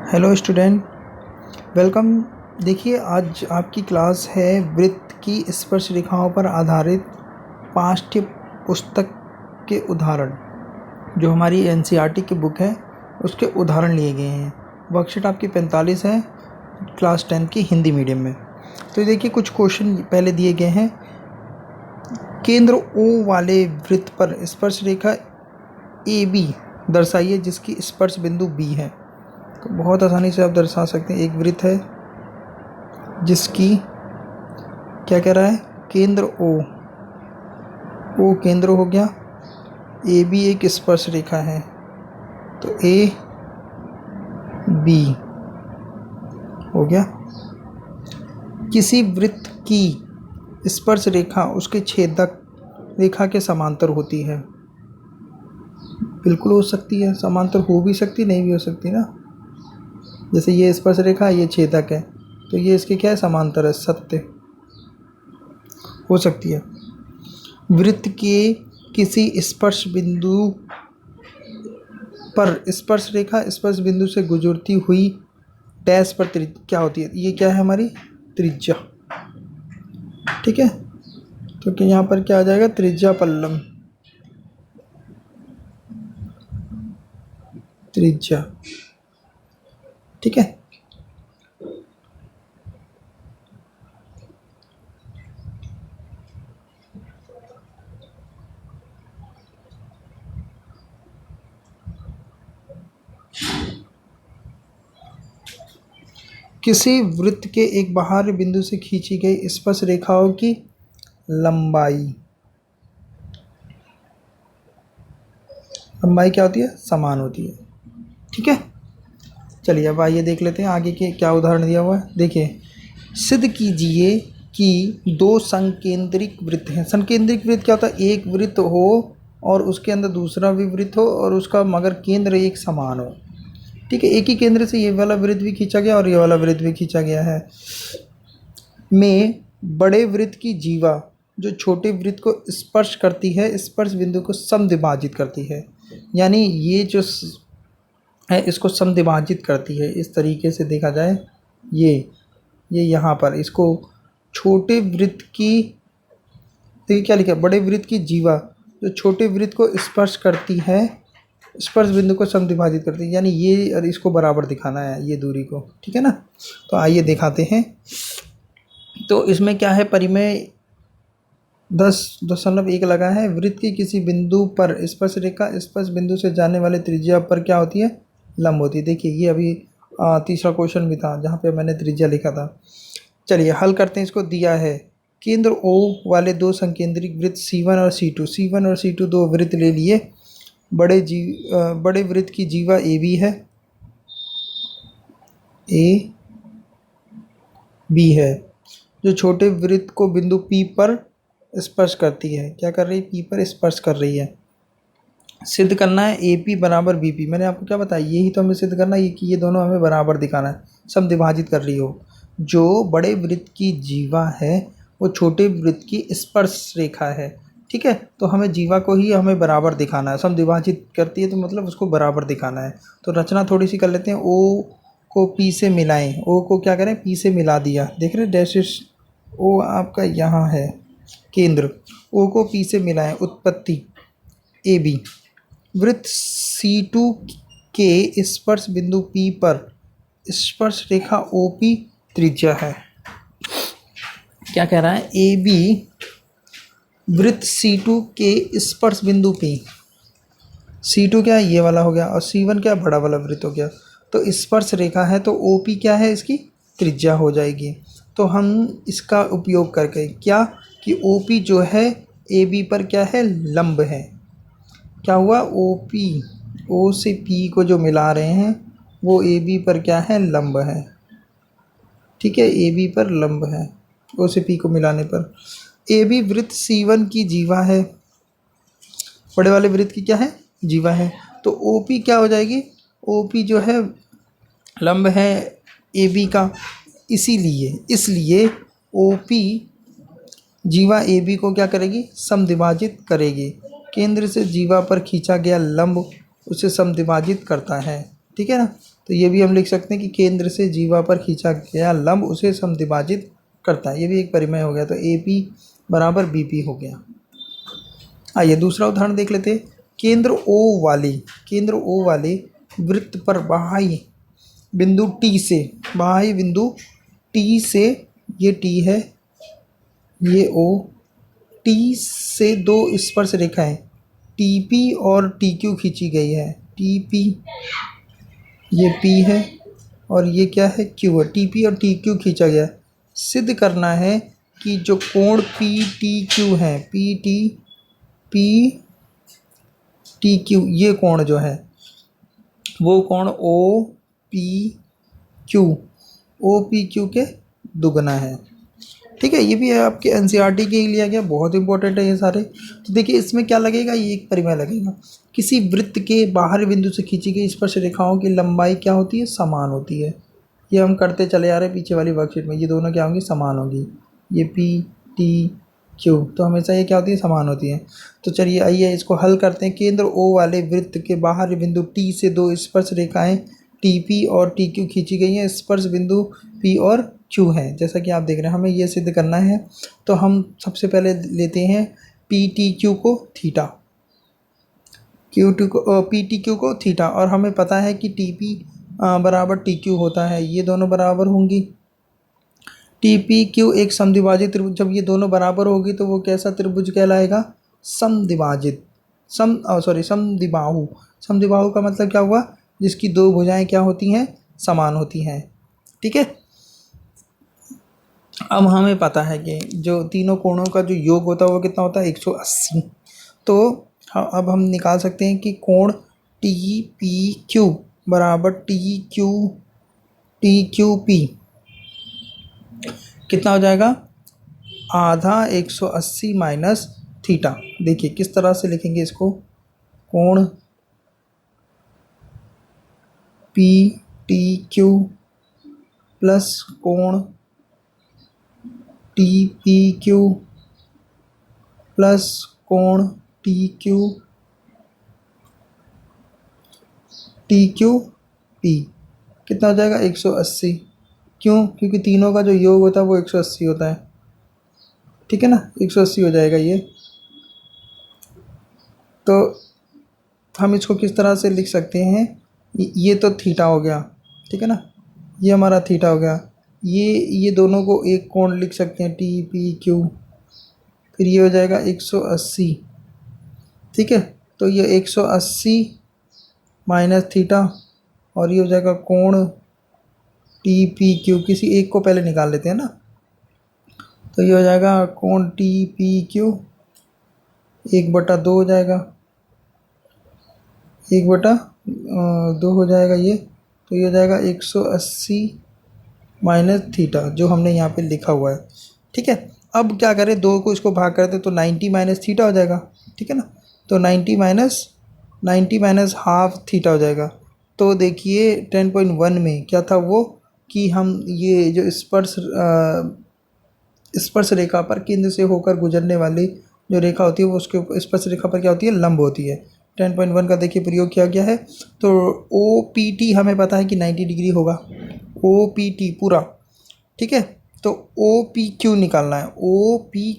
Hello student, welcome. देखिए, आज आपकी क्लास है वृत्त की स्पर्श रेखाओं पर आधारित पाठ्य पुस्तक के उदाहरण। जो हमारी एनसीईआरटी की बुक है उसके उदाहरण लिए गए हैं। वर्कशीट आपकी 45 है, क्लास 10 की हिंदी मीडियम में। तो देखिए, कुछ क्वेश्चन पहले दिए गए हैं। केंद्र ओ वाले वृत्त पर स्पर्श रेखा ए बी दर्शाइए जिसकी स्पर्श बिंदु बी है। तो बहुत आसानी से आप दर्शा सकते हैं। एक वृत्त है जिसकी क्या कह रहा है, केंद्र ओ केंद्र हो गया, ए बी एक स्पर्श रेखा है, तो ए बी हो गया। किसी वृत्त की स्पर्श रेखा उसके छेदक रेखा के समांतर होती है। बिल्कुल हो सकती है, समांतर हो भी सकती, नहीं भी हो सकती ना। जैसे ये स्पर्श रेखा, ये छेदक है, तो ये इसके क्या है, समांतर है, सत्य हो सकती है। वृत्त के किसी स्पर्श बिंदु पर स्पर्श रेखा स्पर्श बिंदु से गुजरती हुई डैश पर क्या होती है, ये क्या है, हमारी त्रिज्या। ठीक है, तो यहाँ पर क्या आ जाएगा, त्रिज्या पल्लम, त्रिज्या। ठीक है, किसी वृत्त के एक बाहरी बिंदु से खींची गई स्पर्श रेखाओं की लंबाई क्या होती है, समान होती है। ठीक है, चलिए अब आइए देख लेते हैं आगे के क्या उदाहरण दिया हुआ है। देखिए, सिद्ध कीजिए कि दो संकेंद्रिक वृत्त हैं। संकेंद्रिक वृत्त क्या होता है, एक वृत्त हो और उसके अंदर दूसरा भी वृत्त हो और उसका मगर केंद्र एक समान हो। ठीक है, एक ही केंद्र से ये वाला वृत्त भी खींचा गया और ये वाला वृत्त भी खींचा गया है। में बड़े वृत्त की जीवा जो छोटे वृत्त को स्पर्श करती है, स्पर्श बिंदु को समद्विभाजित करती है। यानी ये जो है इसको समद्विभाजित करती है। इस तरीके से देखा जाए, ये यहाँ पर इसको छोटे वृत्त की, देखिए क्या लिखा है, बड़े वृत्त की जीवा जो छोटे वृत्त को स्पर्श करती है, स्पर्श बिंदु को समद्विभाजित करती है। यानी ये और इसको बराबर दिखाना है, ये दूरी को। ठीक है ना, तो आइए दिखाते हैं। तो इसमें क्या है, परिमेय 10.1 लगा है। वृत्त के किसी बिंदु पर स्पर्श रेखा स्पर्श बिंदु से जाने वाले त्रिज्या पर क्या होती है, लंब होती है। देखिए, ये अभी तीसरा क्वेश्चन भी था जहाँ पे मैंने त्रिज्या लिखा था। चलिए हल करते हैं। इसको दिया है, केंद्र ओ वाले दो संकेंद्रिक वृत्त C1 और C2 दो वृत्त ले लिए। बड़े वृत्त की जीवा AB है, AB है, जो छोटे वृत्त को बिंदु P पर स्पर्श करती है। क्या कर रही है, P पर स्पर्श कर रही है। सिद्ध करना है AP बराबर BP। मैंने आपको क्या बताया, यही तो हमें सिद्ध करना है कि ये दोनों हमें बराबर दिखाना है, समद्विभाजित कर रही हो। जो बड़े वृत्त की जीवा है वो छोटे वृत्त की स्पर्श रेखा है। ठीक है, तो हमें जीवा को ही हमें बराबर दिखाना है, समद्विभाजित करती है तो मतलब उसको बराबर दिखाना है। तो रचना थोड़ी सी कर लेते हैं। O को P से मिलाएं, O को क्या करें, P से मिला दिया। देख रहे डैश, O आपका यहाँ है केंद्र, O को P से मिलाएं। उत्पत्ति AB, वृत्त C2 के स्पर्श बिंदु P पर स्पर्श रेखा OP त्रिज्या है। क्या कह रहा है, AB वृत्त C2 के स्पर्श बिंदु P, C2 क्या है, ये वाला हो गया, और C1 क्या, बड़ा वाला वृत्त हो गया। तो स्पर्श रेखा है तो OP क्या है, इसकी त्रिज्या हो जाएगी। तो हम इसका उपयोग करके क्या कि OP जो है AB पर क्या है, लंब है। क्या हुआ, OP O से P को जो मिला रहे हैं वो AB पर क्या है, लंब है। ठीक है, AB पर लंब है O से P को मिलाने पर। AB वृत्त C1 की जीवा है, बड़े वाले वृत्त की क्या है, जीवा है। तो OP क्या हो जाएगी, OP जो है लंब है AB का, इसलिए OP जीवा AB को क्या करेगी, समद्विभाजित करेगी। केंद्र से जीवा पर खींचा गया लंब उसे समद्विभाजित करता है। ठीक है ना। तो ये भी हम लिख सकते हैं कि केंद्र से जीवा पर खींचा गया लंब उसे समद्विभाजित करता है, ये भी एक परिमेय हो गया। तो ए पी बराबर बी पी हो गया। आइए दूसरा उदाहरण देख लेते हैं। केंद्र ओ वाले वृत्त पर बाह्य बिंदु टी से, ये टी है, ये ओ, टी से दो स्पर्श रेखाएं टी पी और टी क्यू खींची गई है। टी पी, ये पी है और ये क्या है, क्यू है। टी पी और टी क्यू खींचा गया है। सिद्ध करना है कि जो कोण पी टी क्यू है, पी टी क्यू, ये कोण जो है वो कोण ओ पी क्यू के दुगना है। ठीक है, ये भी है आपके एनसीईआरटी के लिए लिया गया, बहुत इंपॉर्टेंट है ये सारे। तो देखिए इसमें क्या लगेगा, ये एक परिमेय लगेगा। किसी वृत्त के बाहरी बिंदु से खींची गई स्पर्श रेखाओं की लंबाई क्या होती है, समान होती है। ये हम करते चले आ रहे हैं पीछे वाली वर्कशीट में, ये दोनों क्या होंगी, समान होंगी। ये पी टी क्यू तो हमेशा ये क्या होती है, समान होती है। तो चलिए आइए इसको हल करते हैं। केंद्र ओ वाले वृत्त के बाहरी बिंदु टी से दो स्पर्श रेखाएं टी पी और टी क्यू खींची गई हैं। स्पर्श बिंदु पी और क्यू है, जैसा कि आप देख रहे हैं। हमें ये सिद्ध करना है, तो हम सबसे पहले लेते हैं पी टी क्यू को थीटा, पी टी क्यू को थीटा, और हमें पता है कि टी पी बराबर टी क्यू होता है, ये दोनों बराबर होंगी। टी पी क्यू एक समद्विभाजी त्रिभुज, जब ये दोनों बराबर होगी तो वो कैसा त्रिभुज कहलाएगा, समद्विभाजित, समद्विबाहु। समद्विबाहु का मतलब क्या हुआ, जिसकी दो भुजाएं क्या होती हैं, समान होती हैं। ठीक है, अब हमें पता है कि जो तीनों कोणों का जो योग होता है वो कितना होता है, 180। तो अब हम निकाल सकते हैं कि कोण टी पी क्यू बराबर टी क्यू पी कितना हो जाएगा, आधा 180 माइनस थीटा। देखिए किस तरह से लिखेंगे इसको, कोण पी टी क्यू प्लस कोण टी पी क्यू प्लस कोण टी क्यू पी कितना हो जाएगा, 180। क्यों, क्योंकि तीनों का जो योग होता है वो 180 होता है। ठीक है ना, 180 हो जाएगा ये। तो हम इसको किस तरह से लिख सकते हैं, ये तो थीटा हो गया, ठीक है ना, ये हमारा थीटा हो गया। ये दोनों को एक कोण लिख सकते हैं, टी पी क्यू, फिर ये हो जाएगा 180। ठीक है, तो ये 180 माइनस थीटा, और ये हो जाएगा कोण टी पी क्यू। किसी एक को पहले निकाल लेते हैं ना, तो ये हो जाएगा कोण टी पी क्यू 1/2 हो जाएगा, 1/2 हो जाएगा ये। तो ये हो जाएगा 180 माइनस थीटा, जो हमने यहाँ पे लिखा हुआ है। ठीक है, अब क्या करें, दो को इसको भाग करते तो 90 माइनस थीटा हो जाएगा। ठीक है ना, तो 90 माइनस हाफ थीटा हो जाएगा। तो देखिए 10.1 में क्या था वो, कि हम ये जो स्पर्श रेखा पर केंद्र से होकर गुजरने वाली जो रेखा होती है वो उसके स्पर्श रेखा पर क्या होती है, लंब होती है। 10.1 का देखिए प्रयोग किया गया है। तो ओ पी टी हमें पता है कि 90 डिग्री होगा, ओ पी टी पूरा। ठीक है, तो ओ पी क्यू निकालना है, ओ पी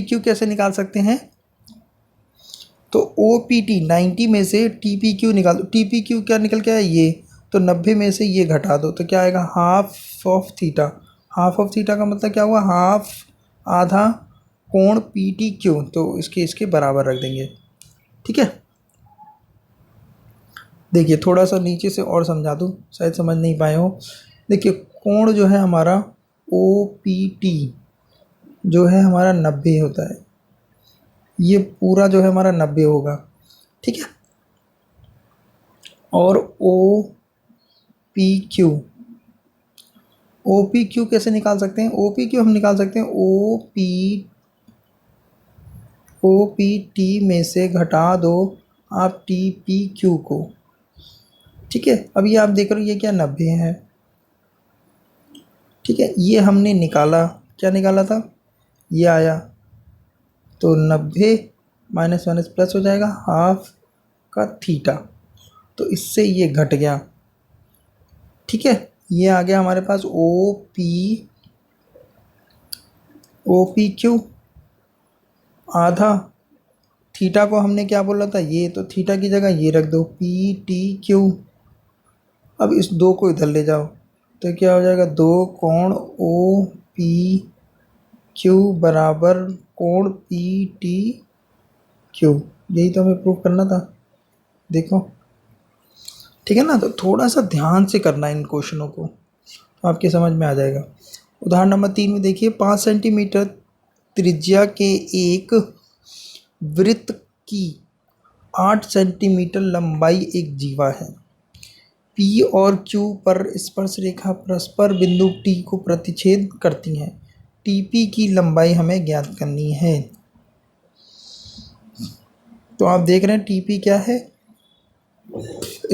क्यू कैसे निकाल सकते हैं, तो ओ पी टी 90 में से टी पी क्यू निकाल दो। टी पी क्यू क्या निकल के आया, ये, तो 90 में से ये घटा दो तो क्या आएगा, half of theta. Half of theta का मतलब क्या हुआ, हाफ, आधा कोण पी टी क्यू, तो इसके बराबर रख देंगे। ठीक है, देखिए थोड़ा सा नीचे से और समझा दूँ, शायद समझ नहीं पाए हो। देखिए कोण जो है हमारा ओ पी टी जो है हमारा 90 होता है, ये पूरा जो है हमारा 90 होगा। ठीक है, और ओ पी क्यू कैसे निकाल सकते हैं, ओ पी क्यू हम निकाल सकते हैं ओ पी टी में से घटा दो आप टी पी क्यू को। ठीक है, अब ये आप देख रहे हो ये क्या, 90 है। ठीक है, ये हमने निकाला, क्या निकाला था, ये आया, तो 90 माइनस माइनस प्लस हो जाएगा, हाफ का थीटा। तो इससे ये घट गया। ठीक है, ये आ गया हमारे पास ओ पी क्यू आधा। थीटा को हमने क्या बोला था, ये, तो थीटा की जगह ये रख दो पी टी क्यू। अब इस दो को इधर ले जाओ तो क्या हो जाएगा, दो कोण ओ पी क्यू बराबर कोण पी टी क्यू। यही तो हमें प्रूव करना था, देखो। ठीक है ना, तो थोड़ा सा ध्यान से करना इन क्वेश्चनों को, तो आपके समझ में आ जाएगा। उदाहरण नंबर 3 में देखिए, 5 सेंटीमीटर त्रिज्या के एक वृत्त की 8 सेंटीमीटर लंबाई एक जीवा है। P और Q पर स्पर्श रेखा परस्पर बिंदु T को प्रतिच्छेद करती हैं। TP की लंबाई हमें ज्ञात करनी है। तो आप देख रहे हैं TP क्या है,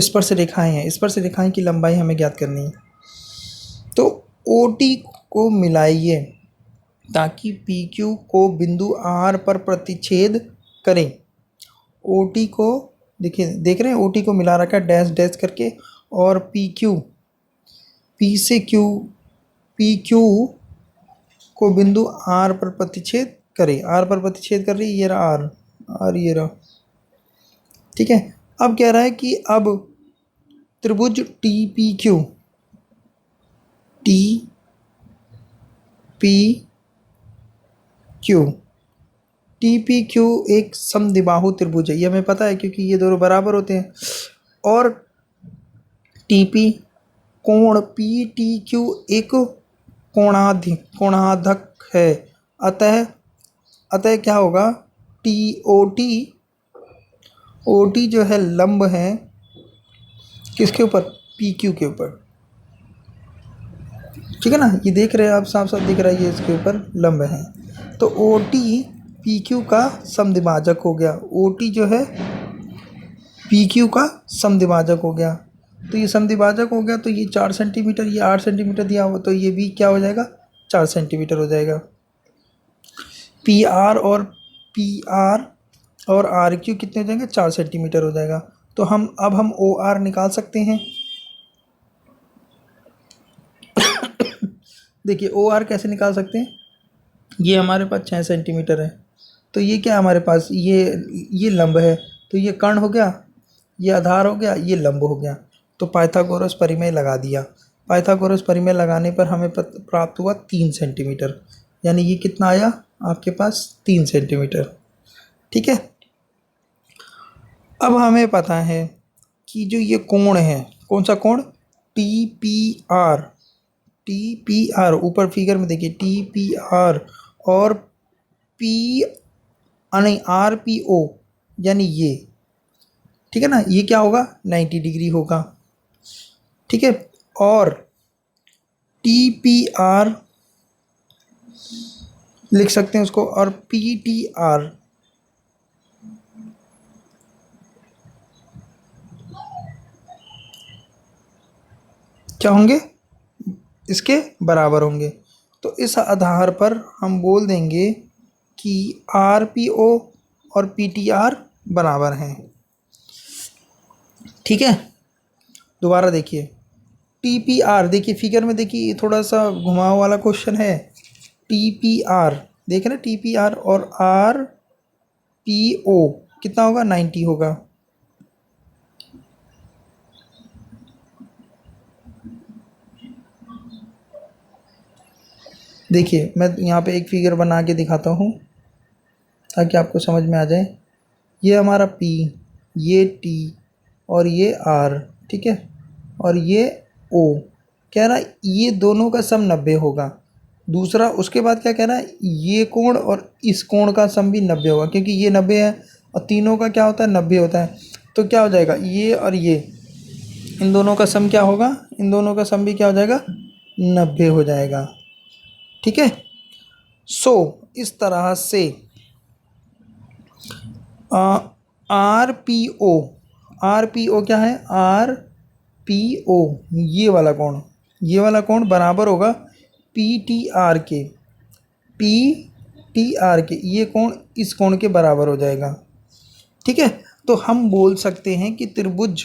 स्पर्श रेखाएं हैं, स्पर्श रेखाएं की लंबाई हमें ज्ञात करनी है। तो OT को मिलाइए ताकि PQ को बिंदु R पर प्रतिच्छेद करें। OT को देखिए, देख रहे हैं OT को मिला रखा है डैश डैश करके, और PQ को बिंदु R पर प्रतिच्छेद करें। R पर प्रतिच्छेद कर रही है, ये रहा R ये रहा। ठीक है, अब कह रहा है कि अब त्रिभुज TPQ एक समद्विबाहु त्रिभुज है, ये हमें पता है क्योंकि ये दोनों बराबर होते हैं। और TP कोण PTQ एक कोणाधक है। अतः क्या होगा, OT जो है लंब है किसके ऊपर, PQ के ऊपर। ठीक है ना, ये देख रहे हैं आप, साफ साफ दिख रहा है ये इसके ऊपर लंब है। तो OT PQ का समद्विभाजक हो गया, OT जो है PQ का समद्विभाजक हो गया। तो ये समद्विभाजक हो गया, तो ये 4 सेंटीमीटर, ये 8 सेंटीमीटर दिया हो, तो ये भी क्या हो जाएगा, 4 सेंटीमीटर हो जाएगा। PR और RQ कितने हो जाएंगे, 4 सेंटीमीटर हो जाएगा। तो अब हम OR निकाल सकते हैं। देखिए OR कैसे निकाल सकते हैं, ये हमारे पास 6 सेंटीमीटर है, तो ये क्या हमारे पास, ये लंब है, तो ये कर्ण हो गया, ये आधार हो गया, ये लंब हो गया। तो पाइथागोरस परिमेय लगा दिया। पाइथागोरस परिमेय लगाने पर हमें प्राप्त हुआ 3 सेंटीमीटर, यानी ये कितना आया आपके पास, 3 सेंटीमीटर। ठीक है, अब हमें पता है कि जो ये कोण है, कौन सा कोण, TPR, ऊपर फिगर में देखिए TPR और RPO, यानी ये, ठीक है ना, ये क्या होगा, 90 डिग्री होगा। ठीक है, और TPR लिख सकते हैं उसको, और PTR क्या होंगे, इसके बराबर होंगे। तो इस आधार पर हम बोल देंगे कि RPO और PTR बराबर हैं। ठीक है, दोबारा देखिए TPR, देखिए फिगर में देखिए, थोड़ा सा घुमाव वाला क्वेश्चन है। TPR देख रहे हैं, TPR और RPO कितना होगा, 90 होगा। देखिए मैं यहाँ पे एक फिगर बना के दिखाता हूँ ताकि आपको समझ में आ जाए। ये हमारा P, ये T और ये R, ठीक है, और ये O। कह रहा है ये दोनों का सम 90 होगा। दूसरा उसके बाद क्या कह रहा है, ये कोण और इस कोण का सम भी 90 होगा, क्योंकि ये 90 है और तीनों का क्या होता है, 90 होता है। तो क्या हो जाएगा, ये और ये, इन दोनों का सम क्या होगा, इन दोनों का सम भी क्या हो जाएगा, 90 हो जाएगा। ठीक है, इस तरह से RPO क्या है, RPO ये वाला कोण बराबर होगा PTR के, ये कोण इस कोण के बराबर हो जाएगा। ठीक है, तो हम बोल सकते हैं कि त्रिभुज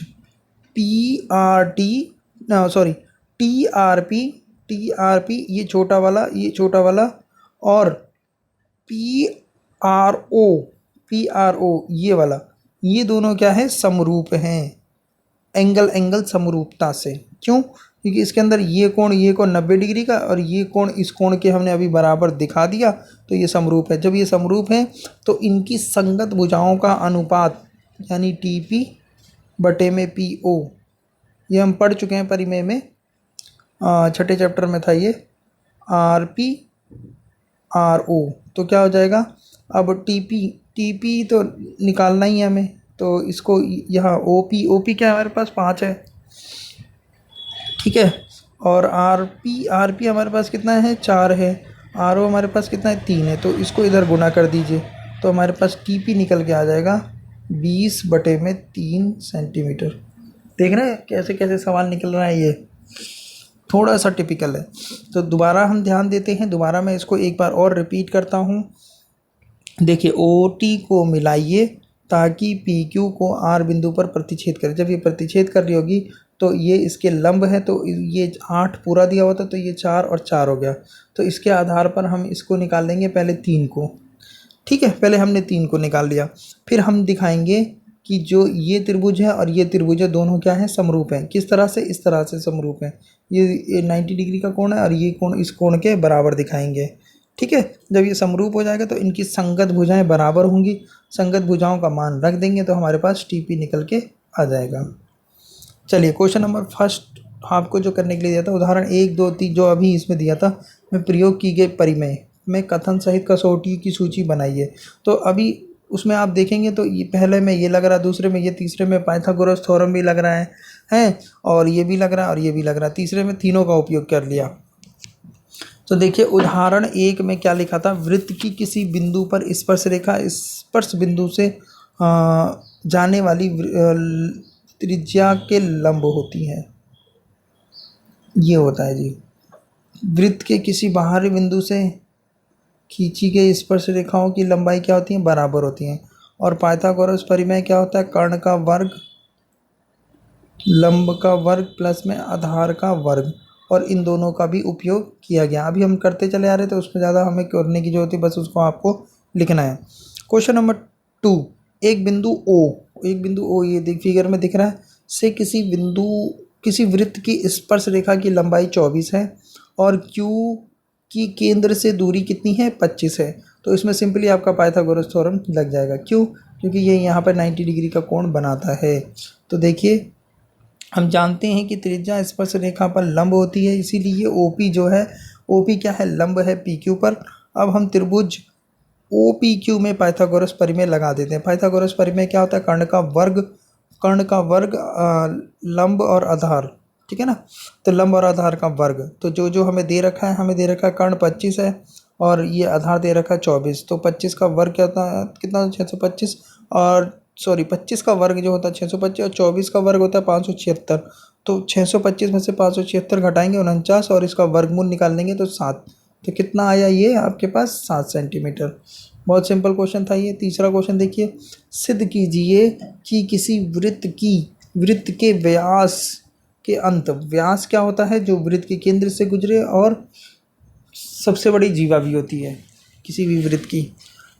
PRT, सॉरी, TRP, TRP ये छोटा वाला, ये छोटा वाला, और PRO, PRO ये वाला, ये दोनों क्या है, समरूप हैं एंगल एंगल समरूपता से। क्यों? क्योंकि इसके अंदर ये कोण 90 डिग्री का और ये कोण इस कोण के हमने अभी बराबर दिखा दिया, तो ये समरूप है। जब ये समरूप है तो इनकी संगत भुजाओं का अनुपात यानी TP बटे में PO, ये हम पढ़ चुके हैं परिमेय में, छठे चैप्टर में था ये, RP RO। तो क्या हो जाएगा, अब TP तो निकालना ही है हमें, तो इसको यहाँ OP क्या है हमारे पास 5 है, ठीक है, और RP हमारे पास कितना है 4 है, RO हमारे पास कितना है 3 है, तो इसको इधर गुना कर दीजिए, तो हमारे पास TP निकल के आ जाएगा 20 बटे में 3 सेंटीमीटर। देख रहे हैं कैसे कैसे सवाल निकल रहा है, ये थोड़ा सा टिपिकल है। तो दोबारा हम ध्यान देते हैं, दोबारा मैं इसको एक बार और रिपीट करता हूँ। देखिए OT को मिलाइए ताकि PQ को R बिंदु पर प्रतिच्छेद करे। जब ये प्रतिच्छेद कर रही होगी तो ये इसके लंब है, तो ये 8 पूरा दिया हुआ था, तो ये 4 और 4 हो गया। तो इसके आधार पर हम इसको निकाल लेंगे पहले 3 को, ठीक है, पहले हमने 3 को निकाल लिया। फिर हम दिखाएंगे कि जो ये त्रिभुज है और ये त्रिभुज है दोनों क्या है, समरूप हैं। किस तरह से? इस तरह से समरूप हैं। ये 90 डिग्री का कोण है और ये कोण इस कोण के बराबर दिखाएंगे, ठीक है। जब ये समरूप हो जाएगा तो इनकी संगत भुजाएं बराबर होंगी, संगत भुजाओं का मान रख देंगे तो हमारे पास TP निकल के आ जाएगा। चलिए क्वेश्चन नंबर फर्स्ट आपको जो करने के लिए दिया था, उदाहरण 1, 2, 3 जो अभी इसमें दिया था, मैं प्रयोग की गई परिमेय में कथन सहित कसौटी की सूची बनाइए। तो अभी उसमें आप देखेंगे तो ये पहले में ये लग रहा है, दूसरे में ये, तीसरे में पाइथागोरस थ्योरम भी लग रहा है और ये भी लग रहा है और ये भी लग रहा है, तीसरे में तीनों का उपयोग कर लिया। तो देखिए उदाहरण 1 में क्या लिखा था, वृत्त की किसी बिंदु पर स्पर्श रेखा स्पर्श बिंदु से जाने वाली त्रिज्या के लंब होती है। ये होता है जी, वृत्त के किसी बाहरी बिंदु से खींची गई स्पर्श रेखाओं की लंबाई क्या होती है, बराबर होती हैं। और पाइथागोरस परिमेय क्या होता है, कर्ण का वर्ग लंब का वर्ग प्लस में आधार का वर्ग, और इन दोनों का भी उपयोग किया गया। अभी हम करते चले आ रहे थे, उसमें ज़्यादा हमें करने की जरूरत है, बस उसको आपको लिखना है। क्वेश्चन नंबर 2, एक बिंदु O, ये देख फिगर में दिख रहा है, से किसी वृत्त की स्पर्श रेखा की लंबाई 24 है और Q की केंद्र से दूरी कितनी है, 25 है। तो इसमें सिंपली आपका पाइथागोरस थ्योरम लग जाएगा। क्यों? क्योंकि ये यहाँ पर 90 डिग्री का कोण बनाता है। तो देखिए हम जानते हैं कि त्रिज्या स्पर्श रेखा पर लंब होती है, इसीलिए OP जो है, OP क्या है, लंब है PQ पर। अब हम त्रिभुज OPQ में पाइथागोरस परिमेय लगा देते हैं। पाइथागोरस परिमेय क्या होता है, कर्ण का वर्ग लंब और आधार, ठीक है ना। तो लंब और आधार का वर्ग, तो जो जो हमें दे रखा है कर्ण 25 है और ये आधार दे रखा है 24। तो 25 का वर्ग क्या होता है, कितना, 625, और 25 का वर्ग जो होता है 625 और 24 का वर्ग होता है 576। तो 625 में से 576 घटाएंगे 49 और इसका वर्गमूल निकाल लेंगे तो 7। तो कितना आया ये आपके पास, 7 सेंटीमीटर। बहुत सिंपल क्वेश्चन था ये। तीसरा क्वेश्चन देखिए, सिद्ध कीजिए कि किसी वृत्त के व्यास के अंत, व्यास क्या होता है, जो वृत्त के केंद्र से गुजरे और सबसे बड़ी जीवा भी होती है किसी भी वृत्त की,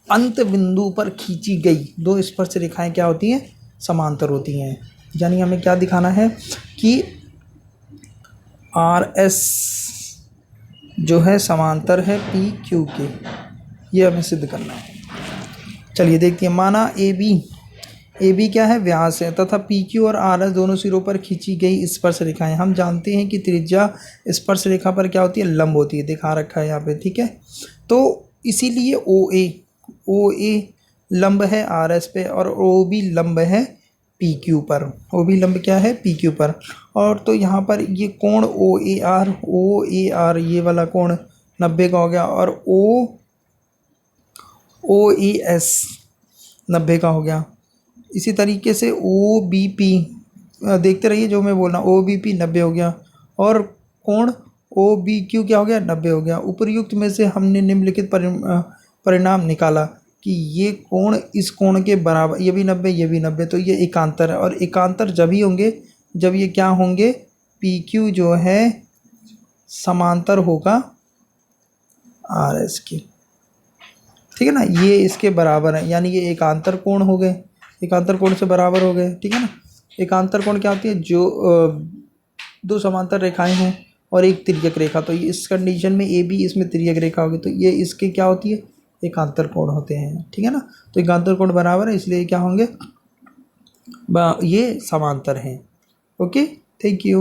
अंत बिंदु पर खींची गई 2 स्पर्श रेखाएं क्या होती हैं, समांतर होती हैं। यानी हमें क्या दिखाना है कि RS जो है समांतर है PQ के, ये हमें सिद्ध करना है। चलिए देखते हैं, माना AB क्या है, व्यास है, तथा PQ और RS दोनों सिरों पर खींची गई स्पर्श रेखाएं। हम जानते हैं कि त्रिज्या स्पर्श रेखा पर क्या होती है, लंब होती है, दिखा रखा है यहाँ पे, ठीक है। तो इसीलिए OA लंब है RS पे और OB लंब है PQ पर। OB लंब क्या है, PQ पर। और तो यहाँ पर ये कोण OAR ये वाला कोण 90 का हो गया और OAS 90 का हो गया। इसी तरीके से OBP देखते रहिए जो मैं बोल रहा हूँ, OBP 90 हो गया और कोण OBQ क्या हो गया, 90 हो गया। उपर्युक्त में से हमने निम्नलिखित परिणाम निकाला कि ये कोण इस कोण के बराबर, ये भी 90, ये भी 90, तो ये एकांतर है। और एकांतर जब ही होंगे जब ये क्या होंगे, पी क्यू जो है समांतर होगा आर एस के, ठीक है ना, ये इसके बराबर है, यानी ये एकांतर कोण हो गए, एकांतर कोण से बराबर हो गए, ठीक है ना। एकांतर कोण क्या होती है, जो दो समांतर रेखाएं हों और एक तिर्यक रेखा, तो इस कंडीशन में ए बी इसमें तिर्यक रेखा होगी, तो ये इसके क्या होती है, एकांतर कोण होते हैं, ठीक है ना। तो एकांतर कोण बराबर है, इसलिए क्या होंगे, ये समांतर हैं। Okay, thank you.